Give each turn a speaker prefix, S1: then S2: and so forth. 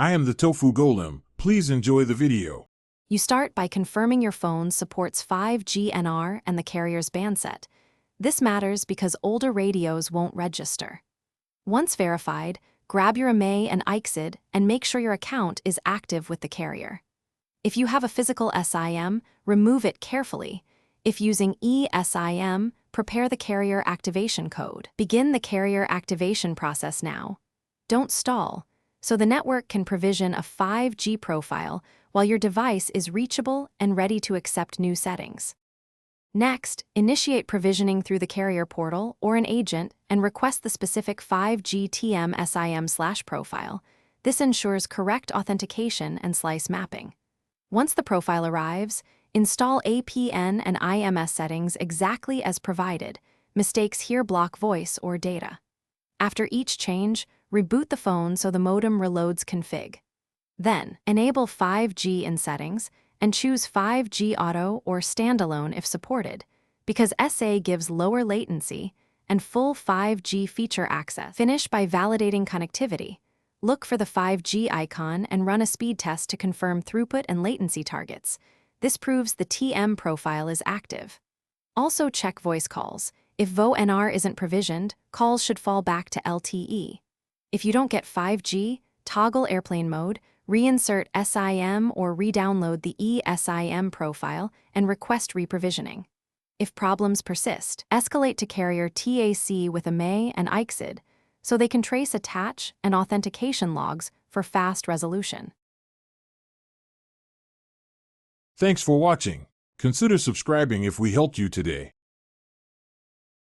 S1: I am the Tofu Golem. Please enjoy the video.
S2: You start by confirming your phone supports 5G NR and the carrier's band set. This matters because older radios won't register. Once verified, grab your IMEI and ICSID and make sure your account is active with the carrier. If you have a physical SIM, remove it carefully. If using eSIM, prepare the carrier activation code. Begin the carrier activation process now. Don't stall, so the network can provision a 5G profile while your device is reachable and ready to accept new settings. Next, initiate provisioning through the carrier portal or an agent and request the specific 5G TM SIM/profile. This ensures correct authentication and slice mapping. Once the profile arrives, install APN and IMS settings exactly as provided. Mistakes here block voice or data. After each change, reboot the phone so the modem reloads config. Then, enable 5G in settings and choose 5G Auto or Standalone if supported, because SA gives lower latency and full 5G feature access. Finish by validating connectivity. Look for the 5G icon and run a speed test to confirm throughput and latency targets. This proves the TM profile is active. Also check voice calls. If VoNR isn't provisioned, calls should fall back to LTE. If you don't get 5G, toggle airplane mode, reinsert SIM or re-download the eSIM profile and request reprovisioning. If problems persist, escalate to carrier TAC with IMEI and ICSID so they can trace attach and authentication logs for fast resolution.
S1: Thanks for watching. Consider subscribing if we helped you today.